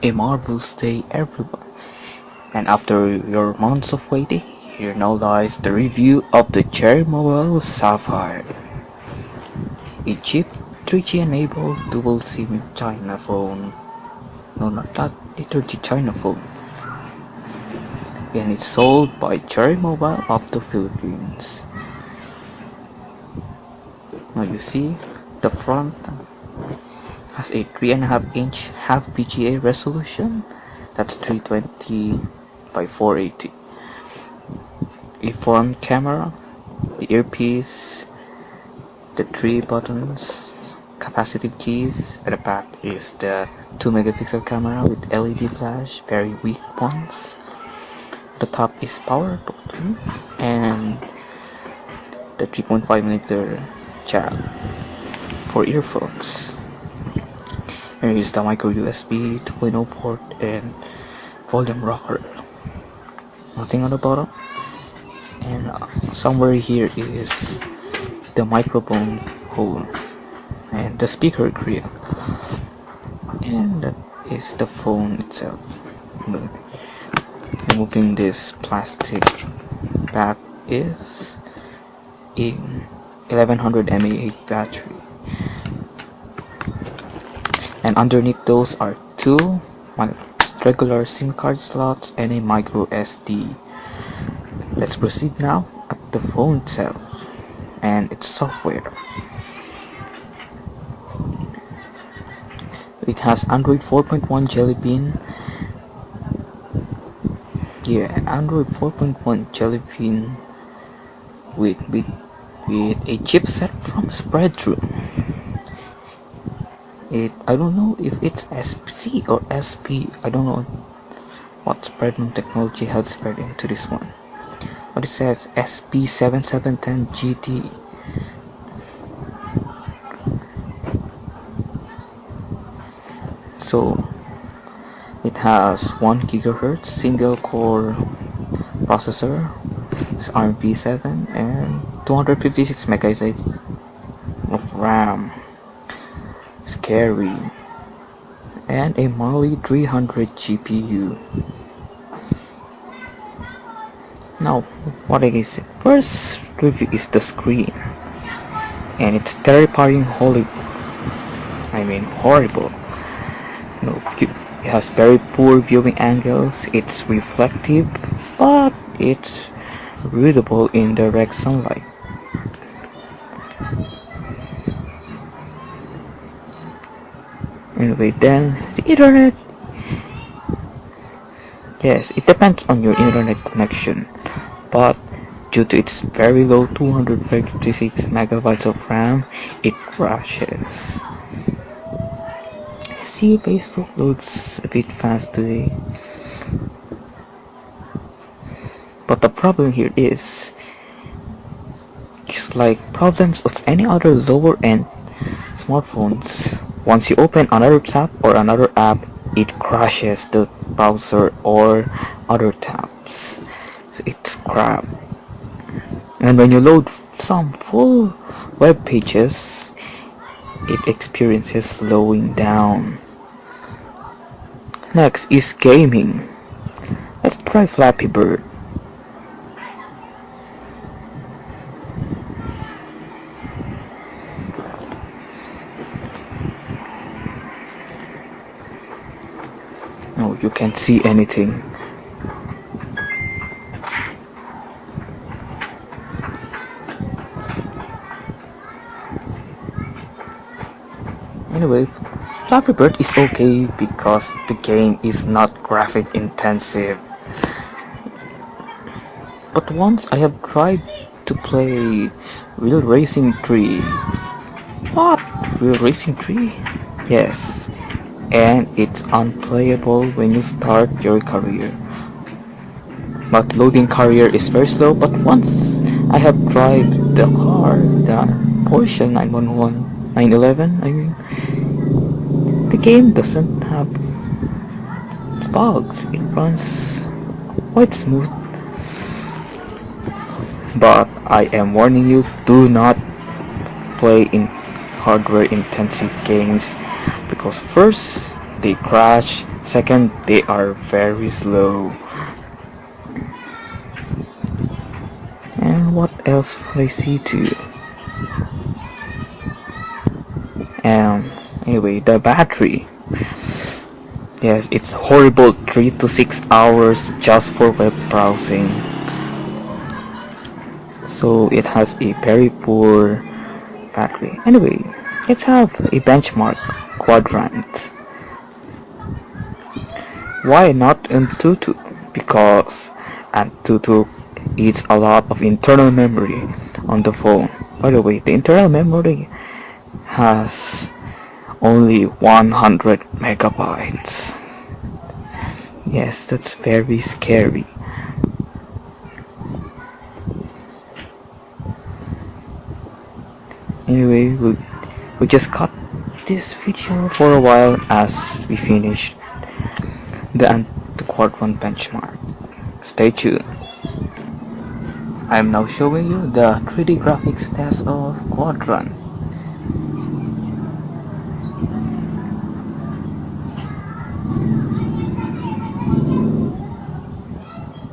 A marvelous day, everyone. And after your months of waiting, here now lies the review of the Cherry Mobile Sapphire, a cheap 3G enabled dual SIM China phone. No, not that, a 3G China phone. And it's sold by Cherry Mobile of the Philippines. Now you see, the front has a 3.5-inch HVGA resolution. That's 320 by 480. A front camera, the earpiece, the 3 buttons, capacitive keys. At the back is the 2 megapixel camera with LED flash, very weak ones. The top is power button and the 3.5mm jack for earphones. Here is the microSD 2.0 port and volume rocker. Nothing on the bottom. And somewhere here is the microphone hole and the speaker grill. And that is the phone itself. Removing this plastic back is a 1100 mAh battery. And underneath those are 2 regular SIM card slots and a microSD. Let's proceed now at the phone itself and its software. It has Android 4.1 Jelly Bean. Android 4.1 Jelly Bean with a chipset from Spreadtrum. I don't know if it's SC or SP. I don't know what Spreadtrum technology has spread into this one. But it says SP7710 GT. So it has 1 GHz single core processor. It's ARM-v7 and 256 megabytes of RAM. Scary. And a Mali 300 GPU. Now, what I guess first review is the screen, and it's terrifying, horrible. No, it has very poor viewing angles. It's reflective, but it's readable in direct sunlight. Anyway, then the internet. Yes, it depends on your internet connection, but due to its very low 256 megabytes of RAM, it crashes. See, Facebook loads a bit fast today. But the problem here is like problems of any other lower end smartphones. Once you open another tab or another app, it crashes the browser or other tabs. So it's crap. And when you load some full web pages, it experiences slowing down. Next is gaming. Let's try Flappy Bird. No, you can't see anything. Anyway, Flappy Bird is okay because the game is not graphic intensive. But once I have tried to play Real Racing 3. What? Real Racing 3? Yes. And it's unplayable when you start your career. But loading career is very slow, but once I have tried the car, the Porsche 911, I mean, the game doesn't have bugs. It runs quite smooth. But I am warning you, do not play in hardware intensive games, because first, they crash. Second, they are very slow. And what else would I see too? Anyway, the battery. Yes, it's horrible, 3 to 6 hours just for web browsing. So it has a very poor battery. Anyway, let's have a benchmark quadrant. Why not Antutu? Because Antutu eats a lot of internal memory on the phone. By the way, the internal memory has only 100 megabytes. Yes, that's very scary. Anyway, we just cut this video for a while as we finish the quadrant benchmark. Stay tuned. I am now showing you the 3D graphics test of quadrant.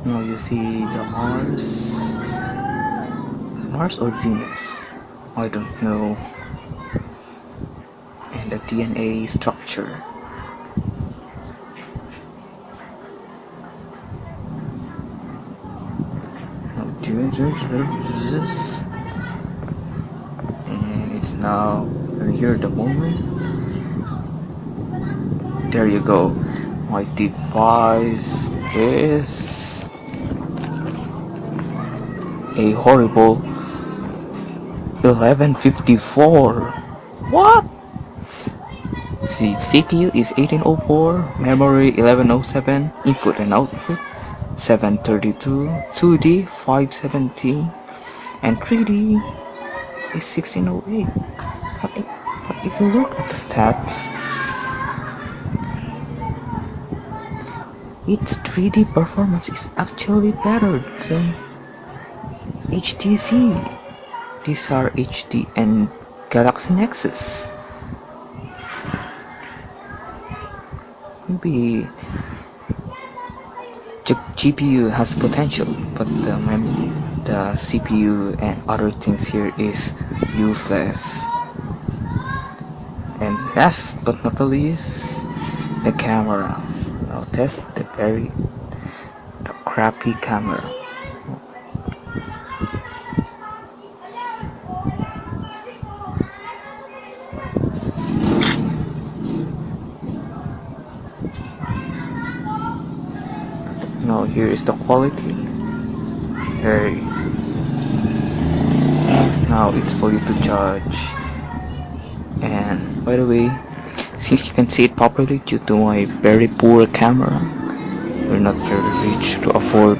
Now you see the Mars or Venus, I don't know, and the DNA structure. Now this, and it's now here the moment. There you go. My device is a horrible 1154. What? The CPU is 1804, memory 1107, input and output 732, 2D 517, and 3D is 1608. But if you look at the stats, its 3D performance is actually better than HTC. These are HD and Galaxy Nexus. Maybe the GPU has potential, but the CPU and other things here is useless. And last but not least, the camera. I'll test the crappy camera. Now here is the quality. Hey. Now it's for you to judge. And by the way, since you can see it properly due to my very poor camera, we're not very rich to afford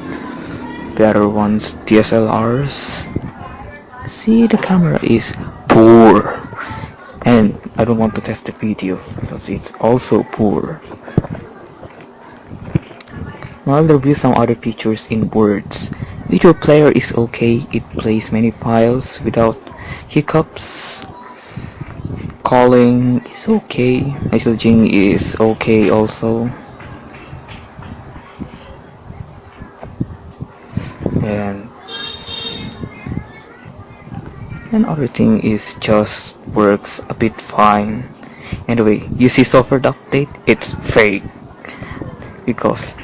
better ones, DSLRs. See, the camera is poor, and I don't want to test the video because it's also poor. Now I'll review some other features in words. Video player is okay, it plays many files without hiccups. Calling is okay, messaging is okay also. And other thing is just works a bit fine. Anyway, you see software update, it's fake. Because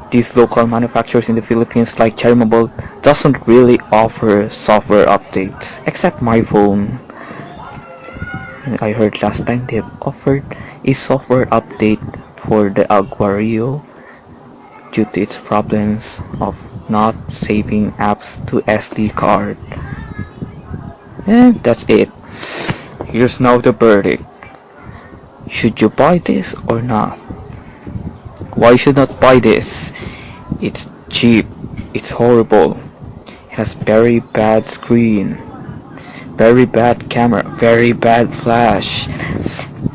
these local manufacturers in the Philippines like Cherry Mobile doesn't really offer software updates except my phone. I heard last time they've offered a software update for the Aguario due to its problems of not saving apps to SD card. And that's it. Here's now the verdict. Should you buy this or not? Why should not buy this? It's cheap, it's horrible, it has very bad screen, very bad camera, very bad flash,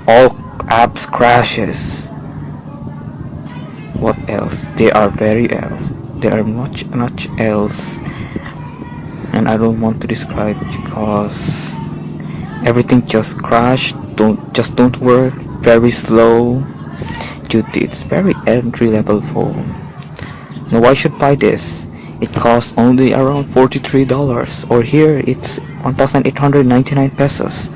all apps crashes. What else? There are much else, and I don't want to describe because everything just crashed, don't work, very slow. duty. It's very entry level phone. Now why should buy this? It costs only around $43, or here it's 1,899 pesos.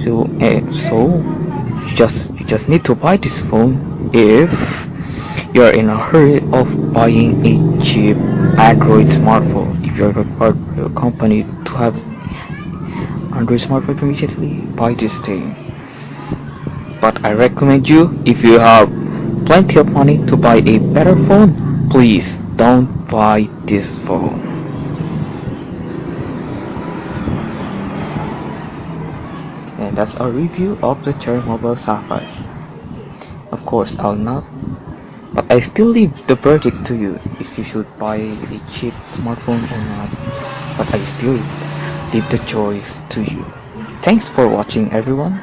So you just need to buy this phone if you're in a hurry of buying a cheap Android smartphone. If you're required by your company to have Android smartphone immediately, buy this thing. But I recommend you, if you have plenty of money to buy a better phone, please don't buy this phone. And that's our review of the Cherry Mobile Sapphire. Of course, I'll not, but I still leave the verdict to you if you should buy a cheap smartphone or not. But I still leave the choice to you. Thanks for watching, everyone.